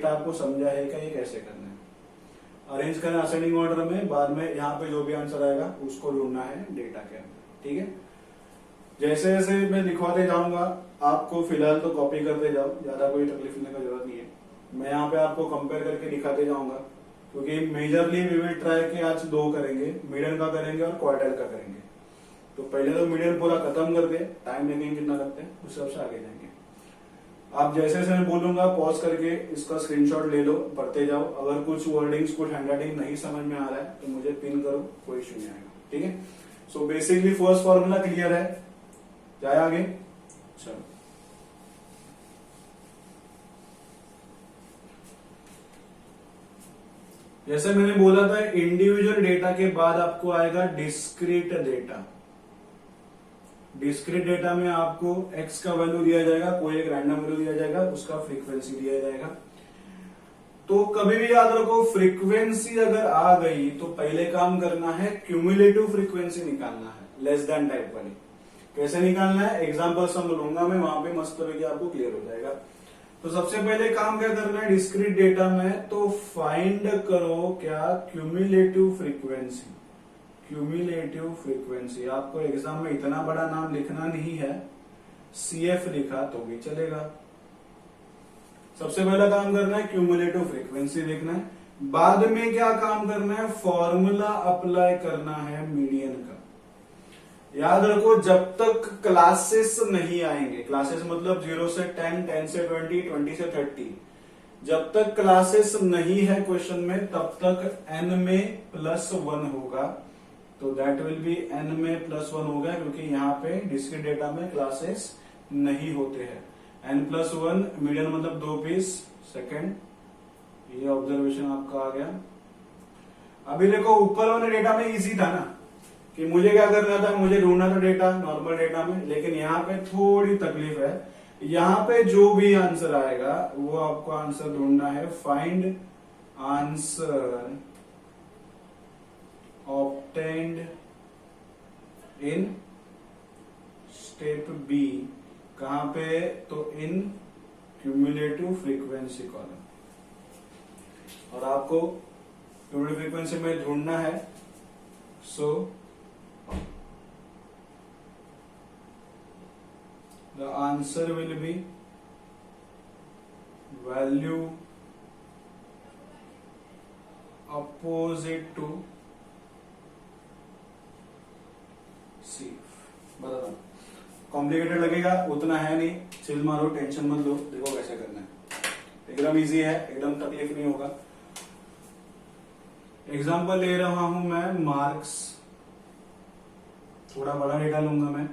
Data आपको समझा है क्या ये कैसे करना है। अरेंज करना असेंडिंग ऑर्डर में, बाद में यहाँ पे जो भी आंसर आएगा उसको ढूंढना है डेटा के अंदर। ठीक है, जैसे जैसे मैं लिखवाते जाऊंगा आपको फिलहाल तो कॉपी करते जाओ, ज्यादा कोई तकलीफ लेने का जरूरत नहीं है। मैं यहाँ पे आपको कंपेयर करके दिखाते जाऊंगा, क्योंकि मेजरली वी विल ट्राई कि आज दो करेंगे, मीडियन का करेंगे और क्वार्टाइल का करेंगे। तो पहले तो मीडियन पूरा खत्म कर दे, टाइम लेंगे कितना लगता है उस हिसाब से आगे जाएंगे। आप जैसे जैसे मैं बोलूंगा पॉज करके इसका स्क्रीनशॉट ले लो, पढ़ते जाओ। अगर कुछ वर्डिंग्स कुछ हैंडराइटिंग नहीं समझ में आ रहा है तो मुझे पिन करो, कोई इश्यू नहीं आएगा। ठीक है, so basically first formula clear है, जाए आगे। चलो जैसे मैंने बोला था इंडिविजुअल डेटा के बाद आपको आएगा डिस्क्रीट डेटा। डिस्क्रीट डेटा में आपको x का वैल्यू दिया जाएगा, कोई एक रैंडम वैल्यू दिया जाएगा, उसका फ्रीक्वेंसी दिया जाएगा। तो कभी भी याद रखो फ्रीक्वेंसी अगर आ गई तो पहले काम करना है क्यूमुलेटिव फ्रीक्वेंसी निकालना है, लेस देन टाइप वाली। कैसे निकालना है एग्जाम्पल सब लूंगा मैं, वहां पे मस्त तरह आपको क्लियर हो जाएगा। तो सबसे पहले काम क्या करना है डिस्क्रीट डेटा में, तो फाइंड करो क्या क्यूमुलेटिव फ्रीक्वेंसी। क्यूमुलेटिव फ्रीक्वेंसी आपको एग्जाम में इतना बड़ा नाम लिखना नहीं है, CF लिखा तो भी चलेगा। सबसे पहला काम करना है क्यूमुलेटिव फ्रीक्वेंसी देखना है। बाद में क्या काम करना है, फॉर्मूला अप्लाई करना है मीडियन का। याद रखो जब तक क्लासेस नहीं आएंगे, क्लासेस मतलब 0 से 10, 10 से 20, 20 से 30, जब तक क्लासेस नहीं है क्वेश्चन में तब तक n में +1 होगा। तो दैट विल बी n में +1 होगा, क्योंकि यहाँ पे डिस्क्रीट डेटा में क्लासेस नहीं होते हैं। n+1 मीडियन मतलब 2 पीस सेकेंड, ये ऑब्जर्वेशन आपका आ गया। अभी देखो ऊपर वाले डेटा में इजी था ना कि मुझे क्या करना था, मुझे ढूंढना था डेटा नॉर्मल डेटा में, लेकिन यहाँ पे थोड़ी तकलीफ है। यहाँ पे जो भी आंसर आएगा वो आपको आंसर ढूंढना है। Find answer obtained in step B, कहां पे, तो इन क्यूमुलेटिव फ्रीक्वेंसी कॉलम। और आपको क्यूमुलेटिव फ्रीक्वेंसी में ढूंढना है, सो the answer will be value opposite to C। बता दो कॉम्प्लिकेटेड लगेगा, उतना है नहीं, चिल मारो, टेंशन मत लो, देखो कैसे करना है। एकदम इजी है, एकदम तकलीफ नहीं होगा। एग्जांपल ले रहा हूं मैं मार्क्स, थोड़ा बड़ा डेटा लूंगा मैं।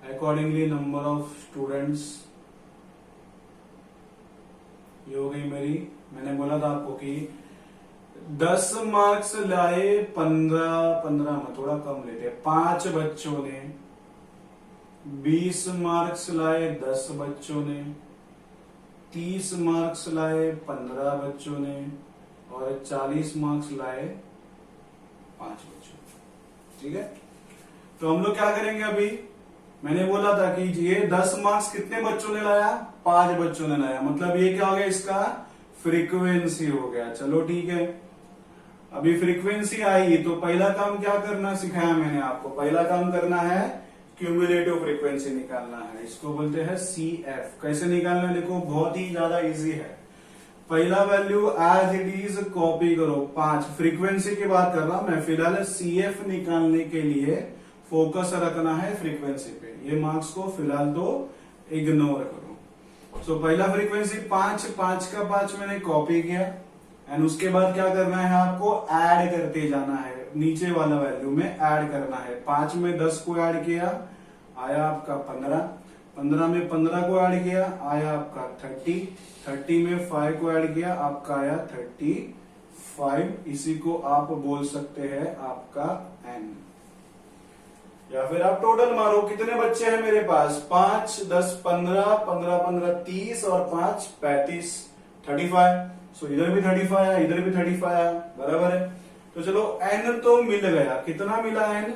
अकॉर्डिंगली नंबर ऑफ स्टूडेंट्स, ये हो गई मेरी। मैंने बोला था आपको कि 10 मार्क्स लाए 15 में थोड़ा कम लेते हैं, 5 बच्चों ने। 20 मार्क्स लाए 10 बच्चों ने। 30 मार्क्स लाए 15 बच्चों ने। और 40 मार्क्स लाए 5 बच्चों। ठीक है, तो हम लोग क्या करेंगे अभी, मैंने बोला था कि ये 10 मार्क्स कितने बच्चों ने लाया, 5 बच्चों ने लाया, मतलब ये क्या हो गया, इसका फ्रीक्वेंसी हो गया। चलो ठीक है, अभी फ्रीक्वेंसी आई तो पहला काम क्या करना सिखाया मैंने आपको, पहला काम करना है क्यूमुलेटिव फ्रीक्वेंसी निकालना है, इसको बोलते हैं CF। कैसे निकालना है देखो, बहुत ही ज्यादा इजी है। पहला value as it is copy करो, 5 फ्रीक्वेंसी की बात कर रहा हूं मैं, फिलहाल CF निकालने के लिए फोकस रखना है फ्रीक्वेंसी पे, ये मार्क्स को फिलहाल तो इग्नोर करो। सो पहला फ्रीक्वेंसी 5 का 5 मैंने कॉपी किया, एंड उसके बाद क्या करना है आपको, ऐड करते जाना है, नीचे वाला वैल्यू में ऐड करना है। 5 में 10 को ऐड किया, आया आपका 15। 15 में 15 को ऐड किया, आया आपका 30। 30 में 5 को ऐड किया, आपका आया 35। इसी को आप बोल सकते हैं आपका n। या फिर आप टोटल मारो, कितने बच्चे हैं मेरे पास, 5 10 15 15 15 30 और 5 35, 35। सो इधर भी 35 आया, इधर भी 35 आया, बराबर है। तो चलो n तो मिल गया, कितना मिला n,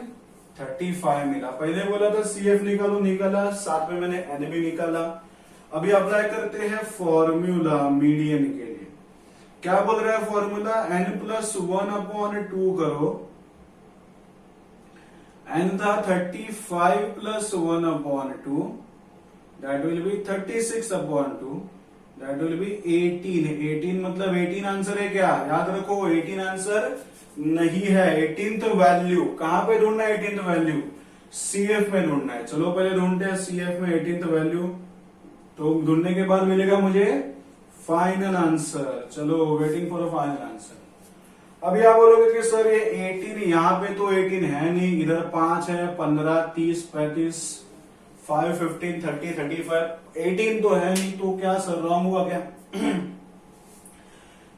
35 मिला। पहले बोला था CF निकालो, निकाला, साथ में मैंने n भी निकाला। अभी अप्लाई करते हैं फॉर्मूला मीडियन के लिए। क्या बोल रहा है फॉर्मूला, n+1/2 करो, n था 35+1/2, that will be 36/2, that will be 18. 18 मतलब 18 आंसर है क्या, याद रखो 18 आंसर नहीं है। 18th वैल्यू कहां पे ढूंढना है, 18th वैल्यू CF में ढूंढना है। चलो पहले ढूंढते हैं CF में 18th वैल्यू, तो ढूंढने के बाद मिलेगा मुझे फाइनल आंसर। चलो waiting for a final answer. अभी आप बोलोगे कि सर ये 18 यहाँ पे तो 18 है नहीं, इधर 5 है, 15, 30, 35, 5, 15, 30, 35, 18 तो है नहीं, तो क्या सर रॉन्ग हुआ क्या?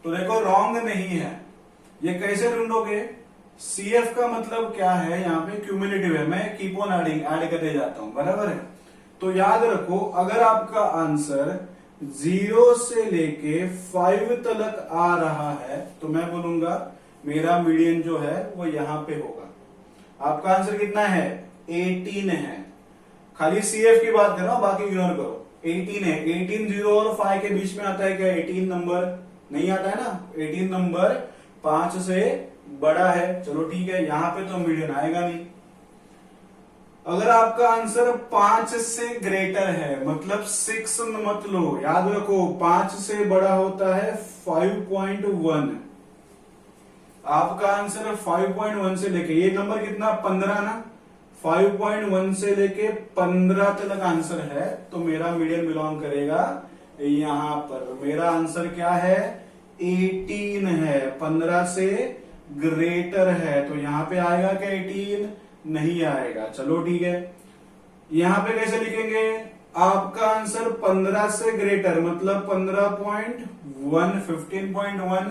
तो देखो रॉन्ग नहीं है। ये कैसे ढूंढोगे, CF का मतलब क्या है, यहाँ पे क्यूमुलेटिव है, मैं कीप ऑन एडिंग, ऐड करते जाता हूं, बराबर है। तो याद रखो अगर आपका आंसर 0 से लेके 5 तक आ रहा है तो मैं बोलूंगा मेरा मीडियन जो है वो यहां पे होगा। आपका आंसर कितना है, 18 है। खाली CF की बात करो, बाकी इग्नोर करो। 18 है, 18 0 और 5 के बीच में आता है क्या, 18 नंबर नहीं आता है ना, 18 नंबर 5 से बड़ा है। चलो ठीक है, यहां पे तो मीडियन आएगा नहीं। अगर आपका आंसर 5 से ग्रेटर है, मतलब 6 मत लो, याद रखो 5 से बड़ा होता है 5.1। आपका आंसर 5.1 से लेके, ये नंबर कितना 15 ना, 5.1 से लेके 15 तक आंसर है, तो मेरा मीडियन बिलोंग करेगा यहां पर। मेरा आंसर क्या है, 18 है, 15 से ग्रेटर है, तो यहां पे आएगा क्या 18, नहीं आएगा। चलो ठीक है, यहां पे कैसे लिखेंगे, आपका आंसर 15 से ग्रेटर मतलब 15.1, 15.1,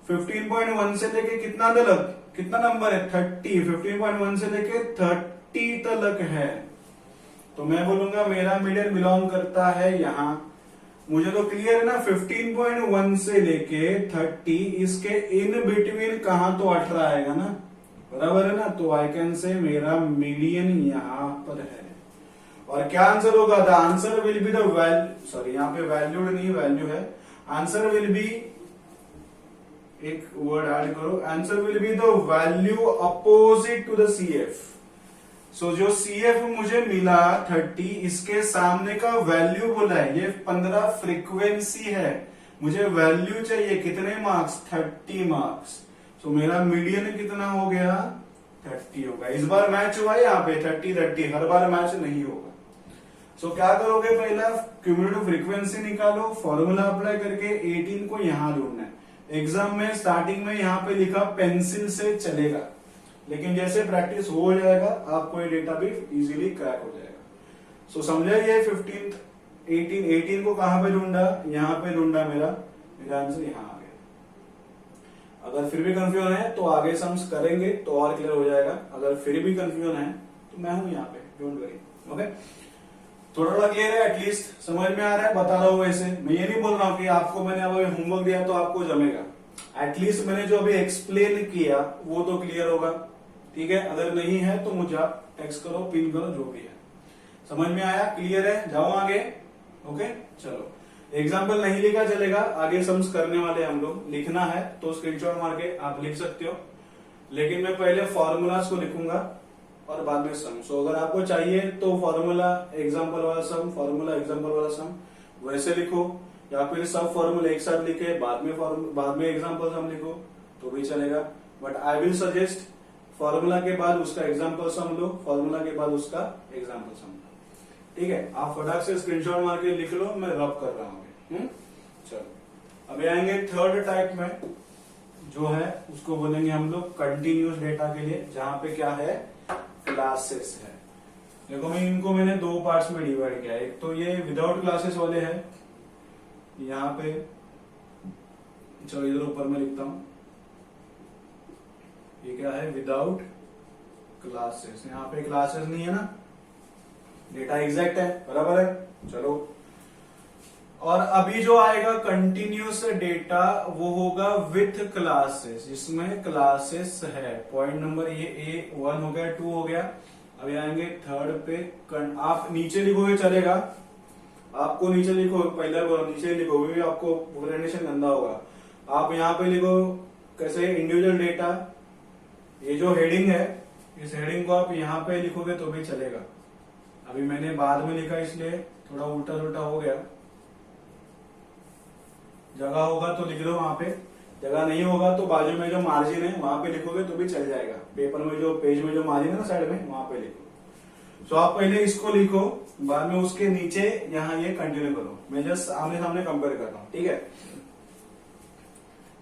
15.1 से लेके कितना तक, कितना नंबर है 30, 15.1 से लेके 30 तक है, तो मैं बोलूंगा मेरा मीडियन बिलोंग करता है यहां। मुझे तो क्लियर है ना, 15.1 से लेके 30, इसके इन बिटवीन कहां तो 18 आएगा ना, बराबर है ना, तो आई कैन से मेरा मीडियन यहां पर है। और क्या आंसर होगा, the answer will be the value, sorry यहाँ पे वैल्यूड नहीं वैल्यू है, आंसर विल बी, एक वर्ड ऐड करो, answer will be the value opposite to the CF। So जो CF मुझे मिला 30, इसके सामने का वैल्यू बोला है, ये 15 फ्रीक्वेंसी है, मुझे वैल्यू चाहिए कितने मार्क्स, 30 मार्क्स। तो मेरा मीडियन कितना हो गया, 30 होगा। इस बार मैच हुआ है यहाँ पे 30-30, हर बार मैच नहीं होगा। सो क्या करोगे, पहला क्यूमुलेटिव फ्रीक्वेंसी निकालो, फॉर्मूला अप्लाई करके 18 को यहां ढूंढना है। एग्जाम में स्टार्टिंग में यहाँ पे लिखा पेंसिल से चलेगा, लेकिन जैसे प्रैक्टिस हो जाएगा आपको ये डेटा भी इजीली क्रैक हो जाएगा। सो समझे, ये 15, 18 को कहां पे ढूंढा, यहाँ पे ढूंढा, मेरा आंसर यहाँ आ गया। अगर फिर भी कंफ्यूजन है तो आगे सम्स करेंगे तो और क्लियर हो जाएगा, अगर फिर भी कंफ्यूजन है तो मैं हूं यहाँ पे, डोंट वरी। ओके, थोड़ा क्लियर है, एटलीस्ट समझ में आ रहा है, बता रहा हूं। वैसे मैं ये नहीं बोल रहा हूं कि आपको मैंने अब होमवर्क दिया तो आपको जमेगा, एटलीस्ट मैंने जो अभी एक्सप्लेन किया वो तो क्लियर होगा, ठीक है। अगर नहीं है तो मुझे आप टेक्स्ट करो, पिन करो, जो भी है। समझ में आया, क्लियर है, जाओ आगे। ओके चलो, एग्जाम्पल नहीं लिखा चलेगा, आगे सम्स करने वाले हम लोग, लिखना है तो स्क्रीनशॉट मार के आप लिख सकते हो, लेकिन मैं पहले फॉर्मूलाज को लिखूंगा और बाद में सम। सो अगर आपको चाहिए तो फॉर्मूला एग्जाम्पल वाला सम, फॉर्मूला एग्जाम्पल वाला सम वैसे लिखो, या फिर सब फॉर्मूला एक साथ लिखे बाद में एग्जाम्पल सम लिखो तो भी चलेगा, but I will suggest formula के बाद उसका एग्जाम्पल सम लो, फॉर्मूला के बाद उसका एग्जाम्पल सम लो, ठीक है। आप फटाक से स्क्रीनशॉट मार के लिख लो, मैं रब कर रहा हूँ। चलो अभी आएंगे थर्ड टाइप में, जो है उसको बोलेंगे हम लोग कंटिन्यूस डेटा के लिए, जहां पे क्या है, क्लासेस है। देखो इनको मैंने दो पार्ट्स में डिवाइड किया है, एक तो ये विदाउट क्लासेस वाले हैं, यहाँ पे चलो इधर ऊपर में लिखता हूं, ये क्या है, विदाउट क्लासेस। यहाँ पे क्लासेस नहीं है ना, डेटा एग्जैक्ट है, बराबर है। चलो, और अभी जो आएगा कंटिन्यूस डेटा वो होगा विथ क्लासेस, जिसमें क्लासेस है। पॉइंट नंबर ये A1 हो गया, 2 हो गया। अभी आएंगे थर्ड पे, आप नीचे लिखोगे चलेगा, आपको नीचे लिखो, पहले नीचे लिखोगे आपको प्रेजेंटेशन गंदा होगा। आप यहाँ पे लिखो कैसे इंडिविजुअल डेटा, ये जो हेडिंग है इस हेडिंग को आप यहाँ पे लिखोगे तो भी चलेगा। अभी मैंने बाद में लिखा इसलिए थोड़ा उल्टा उल्टा हो गया। जगह होगा तो लिख लो वहां पे, जगह नहीं होगा तो बाजू में जो मार्जिन है वहां पे लिखोगे तो भी चल जाएगा। पेपर में जो पेज में जो मार्जिन है ना साइड में, वहां पे लिखो। तो आप पहले इसको लिखो, बाद में उसके नीचे यहाँ ये कंटिन्यू करो। मैं जस्ट आमने सामने कंपेयर कर रहा हूँ, ठीक है।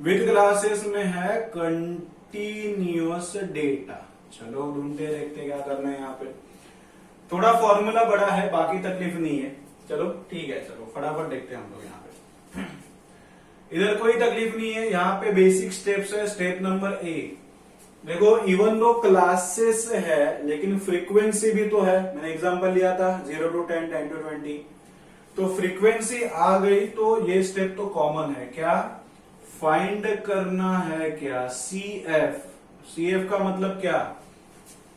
विद क्लासेस में है कंटिन्यूअस डेटा। चलो ढूंढते देखते क्या करना है। यहाँ पे थोड़ा फॉर्मूला बड़ा है, बाकी तकलीफ नहीं है। चलो ठीक है, चलो फटाफट देखते हैं हम लोग। यहाँ पे इधर कोई तकलीफ नहीं है। यहाँ पे बेसिक स्टेप्स है। स्टेप नंबर ए, देखो इवन दो क्लासेस है लेकिन फ्रीक्वेंसी भी तो है। मैंने एग्जांपल लिया था 0 to 10, 10 to 20, तो फ्रीक्वेंसी आ गई तो ये स्टेप तो कॉमन है। क्या फाइंड करना है? क्या CF। CF का मतलब क्या?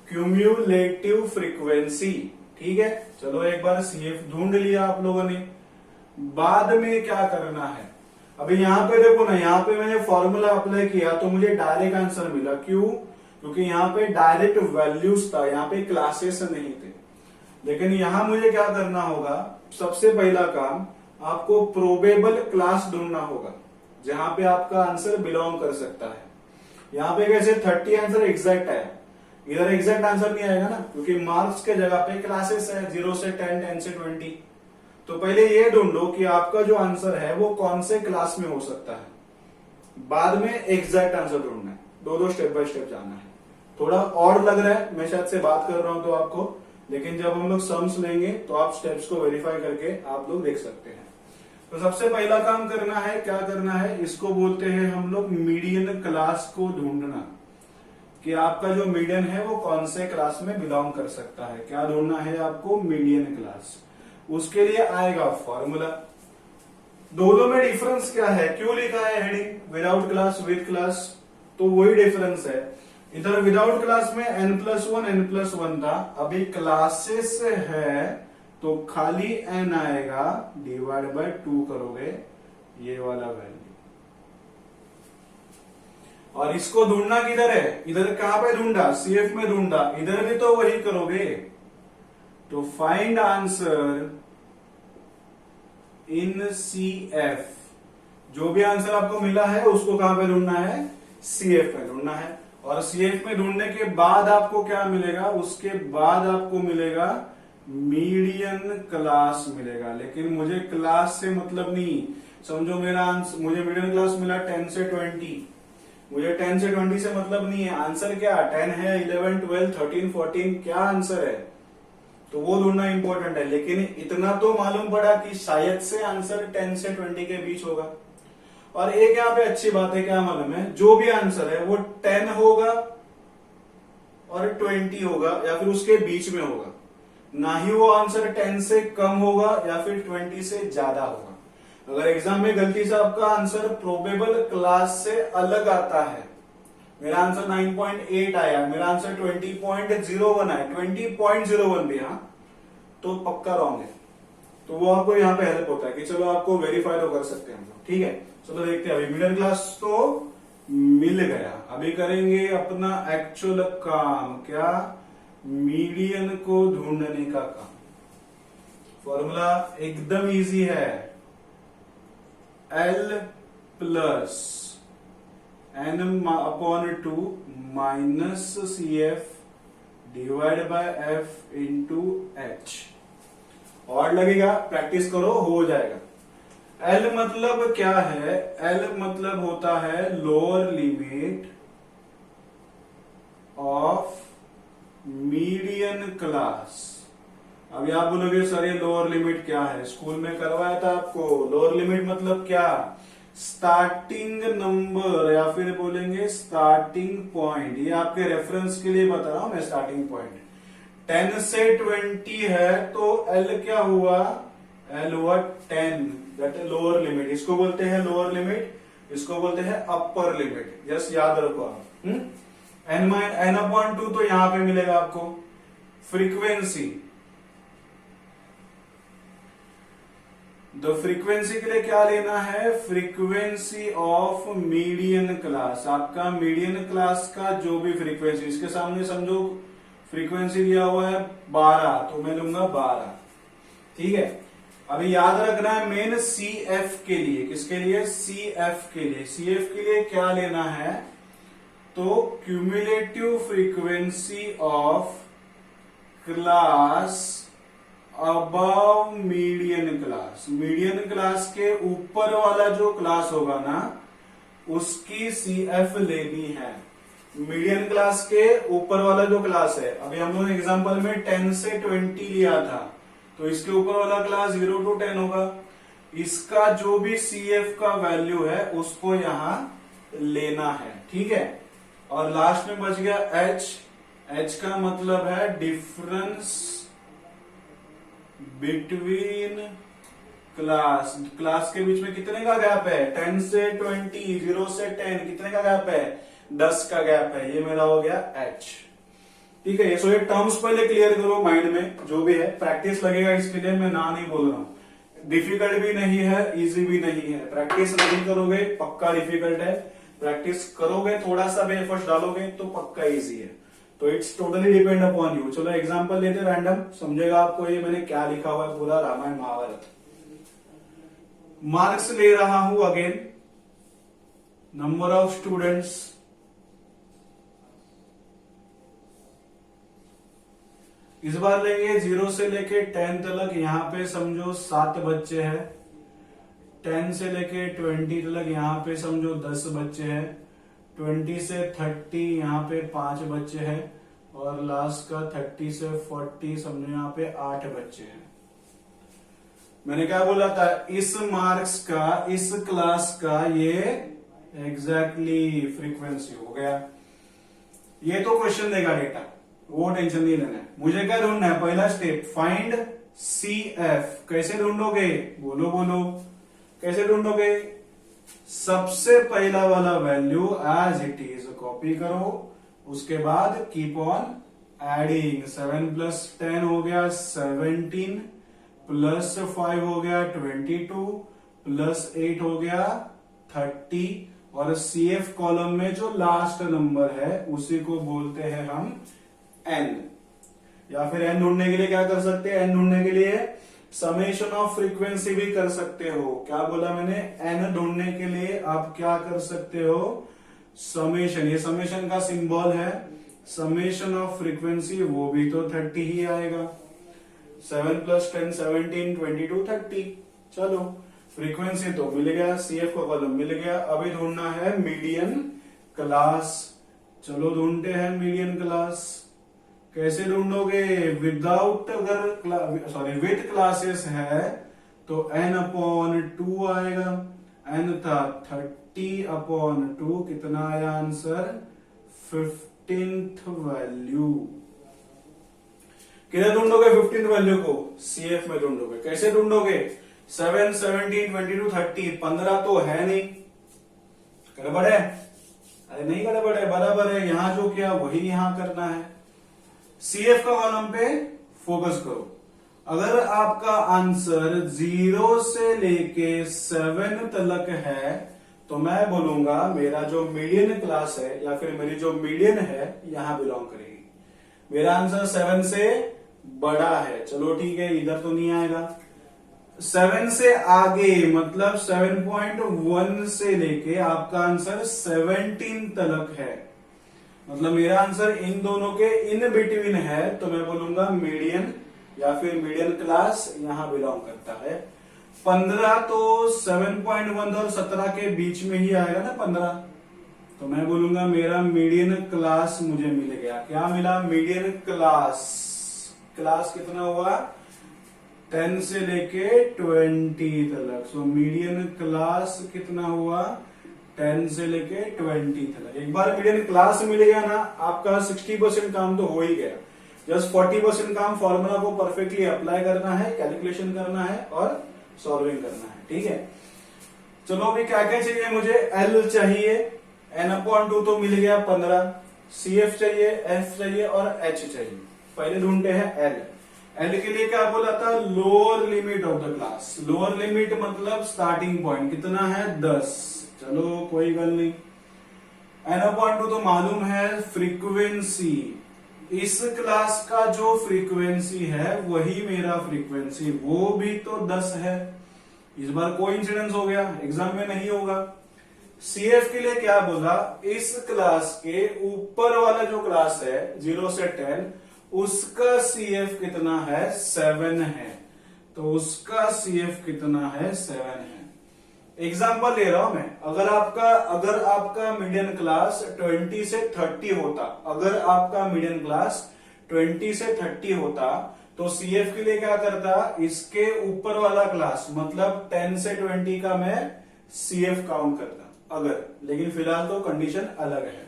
क्यूम्यूलेटिव फ्रीक्वेंसी, ठीक है। चलो एक बार CF ढूंढ लिया आप लोगों ने, बाद में क्या करना है? अभी यहाँ पे देखो ना, यहाँ पे मैंने फॉर्मूला अप्लाई किया तो मुझे डायरेक्ट आंसर मिला। क्यों? क्योंकि यहाँ पे डायरेक्ट वैल्यूज था, यहाँ पे क्लासेस नहीं थे। लेकिन यहाँ मुझे क्या करना होगा? सबसे पहला काम, आपको प्रोबेबल क्लास ढूंढना होगा जहां पे आपका आंसर बिलोंग कर सकता है। यहाँ पे कैसे 30 आंसर एग्जैक्ट है, इधर एग्जैक्ट आंसर नहीं आएगा ना, क्योंकि मार्क्स के जगह पे क्लासेस है 0 से 10, 10 से 20। तो पहले ये ढूंढो कि आपका जो आंसर है वो कौन से क्लास में हो सकता है, बाद में एग्जैक्ट आंसर ढूंढना है। दो स्टेप बाय स्टेप जाना है। थोड़ा और लग रहा है, मैं शायद से बात कर रहा हूं तो आपको, लेकिन जब हम लोग सम्स लेंगे तो आप स्टेप्स को वेरीफाई करके आप लोग देख सकते हैं। तो सबसे पहला काम करना है, क्या करना है? इसको बोलते हैं हम लोग मीडियन क्लास को ढूंढना, कि आपका जो मीडियन है वो कौन से क्लास में बिलोंग कर सकता है। क्या ढूंढना है आपको? Median class. उसके लिए आएगा फॉर्मूला। दोनों में डिफरेंस क्या है? क्यों लिखा है heading without class with class? तो वही डिफरेंस है। इधर विदाउट क्लास में n+1 n+1 था, अभी क्लासेस है तो खाली n आएगा, डिवाइड बाय 2 करोगे ये वाला वैल्यू। और इसको ढूंढना किधर है? इधर कहां पे ढूंढा? CF में ढूंढा। इधर भी तो वही करोगे। तो फाइंड आंसर इन CF। जो भी आंसर आपको मिला है उसको कहां पे ढूंढना है? CF में ढूंढना है। और CF में ढूंढने के बाद आपको क्या मिलेगा? उसके बाद आपको मिलेगा मीडियन क्लास मिलेगा। लेकिन मुझे क्लास से मतलब नहीं, समझो मेरा आंसर, मुझे मीडियन क्लास मिला 10 से 20, मुझे 10 से 20 से मतलब नहीं है। आंसर क्या 10 है, 11, 12, 13, 14 क्या आंसर है? तो वो ढूंढना इंपॉर्टेंट है। लेकिन इतना तो मालूम पड़ा कि शायद से आंसर 10 से 20 के बीच होगा। और एक यहाँ पे अच्छी बात है, क्या मालूम है? जो भी आंसर है वो 10 होगा और 20 होगा या फिर उसके बीच में होगा, ना ही वो आंसर 10 से कम होगा या फिर 20 से ज्यादा होगा। अगर एग्जाम में गलती से आपका आंसर प्रोबेबल क्लास से अलग आता है, मेरा आंसर 9.8 आया, मेरा आंसर 20.01 आया, 20.01 भी, हाँ, तो पक्का रॉन्ग है। तो वो आपको यहाँ पे हेल्प होता है कि चलो आपको वेरीफाई तो कर सकते हैं हम लोग, ठीक है। चलो देखते हैं। अभी मिडिल क्लास तो मिल गया, अभी करेंगे अपना एक्चुअल काम। क्या? मीडियन को ढूंढने का काम। फॉर्मूला एकदम इजी है, L plus n/2 minus CF divide by F into H। और लगेगा, प्रैक्टिस करो, हो जाएगा। L मतलब क्या है? L मतलब होता है lower limit of median class. अभी आप बोलोगे सर ये लोअर लिमिट क्या है? स्कूल में करवाया था आपको। लोअर लिमिट मतलब क्या? स्टार्टिंग नंबर या फिर बोलेंगे स्टार्टिंग पॉइंट। ये आपके रेफरेंस के लिए बता रहा हूं मैं। स्टार्टिंग पॉइंट 10 से 20 है तो L क्या हुआ? L हुआ 10, दैट है लोअर लिमिट। इसको बोलते हैं लोअर लिमिट, इसको बोलते हैं अपर लिमिट। यस, याद रखो आप। n/2 तो यहां पे मिलेगा आपको। फ्रीक्वेंसी तो फ्रीक्वेंसी के लिए क्या लेना है, फ्रीक्वेंसी ऑफ मीडियन क्लास, आपका मीडियन क्लास का जो भी फ्रीक्वेंसी, इसके सामने समझो फ्रीक्वेंसी दिया हुआ है 12, तो मैं लूंगा 12, ठीक है। अभी याद रखना है मेन सी एफ के लिए, किसके लिए, सी एफ के लिए, सी एफ के लिए क्या लेना है, तो cumulative frequency of class above median class, median class के ऊपर वाला जो क्लास होगा ना उसकी सी एफ लेनी है। मीडियन क्लास के ऊपर वाला जो क्लास है, अभी हम लोग एग्जांपल में 10 से 20 लिया था, तो इसके ऊपर वाला क्लास 0 to 10 होगा। इसका जो भी सी एफ का वैल्यू है उसको यहां लेना है, ठीक है। और लास्ट में बच गया एच, एच का मतलब है डिफरेंस बिटवीन क्लास, क्लास के बीच में कितने का गैप है, 10 से 20, 0 से 10, कितने का गैप है, 10 का गैप है, ये मेरा हो गया एच, ठीक है। सो ये टर्म्स पहले क्लियर करो माइंड में, जो भी है प्रैक्टिस लगेगा इसके लिए, मैं ना नहीं बोल रहा हूं, डिफिकल्ट भी नहीं है इजी भी नहीं है, प्रैक्टिस नहीं करोगे पक्का डिफिकल्ट है, प्रैक्टिस करोगे थोड़ा सा भी एफर्ट डालोगे तो पक्का इजी है, तो it's totally depend upon you. चलो एग्जांपल लेते रैंडम, समझेगा आपको ये मैंने क्या लिखा हुआ है पूरा रामायण महाभारत। मार्क्स ले रहा हूं अगेन, नंबर ऑफ स्टूडेंट्स, इस बार लेंगे 0 से लेके 10 तक, यहां पे समझो 7 बच्चे हैं, 10 से लेके 20 तक यहां पे समझो 10 बच्चे हैं, 20 से 30 यहाँ पे 5 बच्चे हैं, और लास्ट का 30 से 40 समझो यहाँ पे 8 बच्चे हैं। मैंने क्या बोला था, इस मार्क्स का, इस क्लास का ये एग्जैक्टली फ्रीक्वेंसी हो गया। ये तो क्वेश्चन देगा डेटा, वो टेंशन नहीं लेना है। मुझे क्या ढूंढना है, पहला स्टेप फाइंड सी एफ। कैसे ढूंढोगे, बोलो बोलो, कैसे ढूंढोगे, सबसे पहला वाला value as it is copy करो, उसके बाद कीप ऑन एडिंग, 7 प्लस 10 हो गया 17, प्लस 5 हो गया 22, प्लस 8 हो गया 30, और सी एफ कॉलम में जो लास्ट नंबर है उसी को बोलते हैं हम एन। या फिर एन ढूंढने के लिए क्या कर सकते हैं, एन ढूंढने के लिए समेशन ऑफ फ्रीक्वेंसी भी कर सकते हो। क्या बोला मैंने, एन ढूंढने के लिए आप क्या कर सकते हो, समेशन, ये समेशन का सिंबल है, समेशन ऑफ फ्रीक्वेंसी, वो भी तो 30 ही आएगा, 7 प्लस 10 17, 22 30। चलो फ्रीक्वेंसी तो मिल गया, सीएफ का कॉलम मिल गया, अभी ढूंढना है मीडियन क्लास। चलो ढूंढते हैं मीडियन क्लास। कैसे ढूंढोगे, विदाउट, अगर सॉरी विद क्लासेस है तो n/2 आएगा, n था 30/2, कितना आया आंसर, 15th वैल्यू। किधर ढूंढोगे 15th वैल्यू को, सीएफ में ढूंढोगे। कैसे ढूंढोगे, 7 17 22 30, 15 तो है नहीं, गड़बड़ है, अरे नहीं गड़बड़ है, बराबर है, यहां जो किया वही यहां करना है। सीएफ का कॉलम पे फोकस करो। अगर आपका आंसर 0 से लेके 7 तक है तो मैं बोलूंगा मेरा जो मीडियन क्लास है या फिर मेरी जो मीडियन है यहां बिलोंग करेगी। मेरा आंसर 7 से बड़ा है, चलो ठीक है, इधर तो नहीं आएगा। 7 से आगे मतलब 7.1 से लेके आपका आंसर 17 तक है, मतलब मेरा आंसर इन दोनों के इन बिटवीन है, तो मैं बोलूंगा मीडियन या फिर मीडियन क्लास यहां बिलोंग करता है। 15 तो 7.1 और 17 के बीच में ही आएगा ना 15, तो मैं बोलूंगा मेरा मीडियन क्लास मुझे मिल गया। क्या मिला, मीडियन क्लास। क्लास कितना हुआ, 10 से लेके 20 तक। सो मीडियन क्लास कितना हुआ, 10 से लेके 20 तक। एक बार मीडियन क्लास मिल गया ना, आपका 60% काम तो हो ही गया। जस्ट 40% काम फॉर्मूला को परफेक्टली अप्लाई करना है, कैलकुलेशन करना है और सॉल्विंग करना है, ठीक है। चलो अभी क्या क्या चाहिए मुझे, एल चाहिए, n/2 तो मिल गया 15, CF चाहिए, F चाहिए और H चाहिए। पहले ढूंढते हैं एल। एल के लिए क्या बोला था, lower limit of the class. Lower limit मतलब स्टार्टिंग पॉइंट कितना है, 10। चलो कोई गल नहीं। n/2 तो मालूम है फ्रीक्वेंसी, इस क्लास का जो फ्रीक्वेंसी है वही मेरा फ्रीक्वेंसी, वो भी तो 10 है। इस बार कोइंसिडेंस हो गया, एग्जाम में नहीं होगा। CF के लिए क्या बोला, इस क्लास के ऊपर वाला जो क्लास है 0 से 10, उसका CF कितना है, 7 है। तो उसका CF कितना है, 7 है। एग्जाम्पल ले रहा हूं मैं, अगर आपका मीडियन क्लास 20 से 30 होता, अगर आपका मीडियन क्लास 20 से 30 होता, तो CF के लिए क्या करता, इसके ऊपर वाला क्लास मतलब 10 से 20 का मैं CF काउंट करता अगर, लेकिन फिलहाल तो कंडीशन अलग है।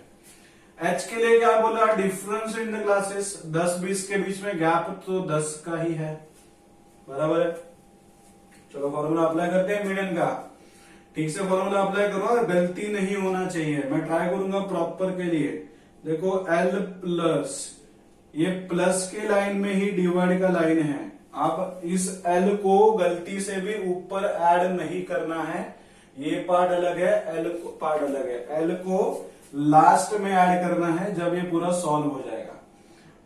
H के लिए क्या बोला, डिफरेंस इन द क्लासेस, 10-20 के बीच में गैप तो 10 का ही है, बराबर है। चलो फॉर्मूला अप्लाई करते हैं मीडियन का। ठीक से फॉर्मूला अप्लाई करो, गलती नहीं होना चाहिए, मैं ट्राई करूंगा प्रॉपर के लिए। देखो L प्लस, ये प्लस के लाइन में ही डिवाइड का लाइन है, आप इस L को गलती से भी ऊपर ऐड नहीं करना है, ये पार्ट अलग है, L पार्ट अलग है। L को लास्ट में ऐड करना है जब ये पूरा सॉल्व हो जाएगा।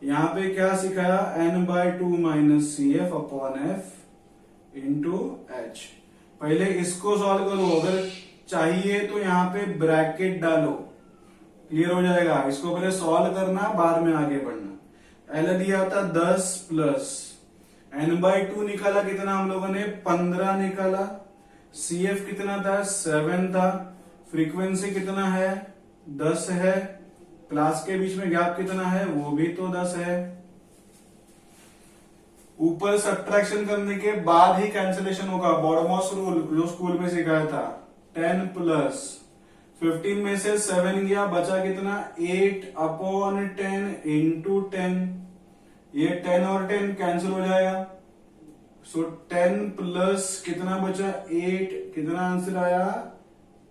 यहां पे क्या सिखाया, n/2 minus CF upon F into H। पहले इसको सॉल्व करो, अगर चाहिए तो यहाँ पे ब्रैकेट डालो, क्लियर हो जाएगा। इसको पहले सॉल्व करना, बाद में आगे बढ़ना। L दिया था 10 प्लस n/2 निकाला कितना हम लोगों ने, 15 निकाला। CF कितना था, 7 था। फ्रीक्वेंसी कितना है, 10 है। क्लास के बीच में गैप कितना है, वो भी तो 10 है। ऊपर सब्ट्रैक्शन करने के बाद ही कैंसिलेशन होगा, बॉडमॉस रूल जो स्कूल में सिखाया था। 10 प्लस 15 में से 7 गया, बचा कितना, 8 अपॉन 10 इंटू 10। ये 10 और 10 कैंसिल हो जाएगा, सो 10 प्लस कितना बचा, 8। कितना आंसर आया,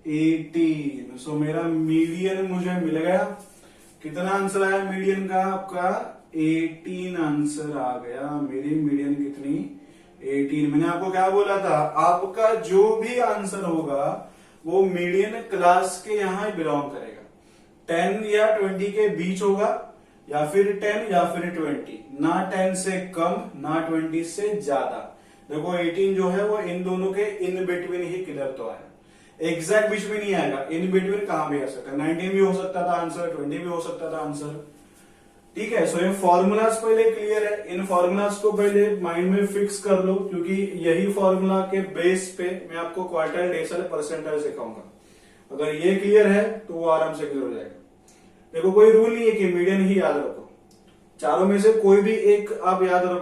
18। सो मेरा मीडियन मुझे मिल गया। कितना आंसर आया मीडियन का, आपका 18 आंसर आ गया। मेरी मीडियन कितनी, 18। मैंने आपको क्या बोला था, आपका जो भी आंसर होगा वो मीडियन क्लास के यहां बिलोंग करेगा। 10 या 20 के बीच होगा, या फिर 10 या फिर 20, ना 10 से कम ना 20 से ज्यादा। देखो 18 जो है वो इन दोनों के इन बिटवीन ही किधर तो आया, एग्जैक्ट बीच में नहीं आएगा। इन बिटवीन कहां भी आ सकता है, 19 भी हो सकता था आंसर, 20 भी हो सकता था आंसर। ठीक है, सो ये फॉर्मूलाज पहले क्लियर है, इन फॉर्मूलाज को पहले माइंड में फिक्स कर लो, क्योंकि यही फॉर्मूला के बेस पे मैं आपको क्वार्टाइल, डेसिमल, परसेंटाइल सिखाऊंगा। अगर ये क्लियर है तो वो आराम से क्लियर हो जाएगा। देखो कोई रूल नहीं है कि मीडियन ही याद रखो, चारों में से कोई भी एक आप याद रखो।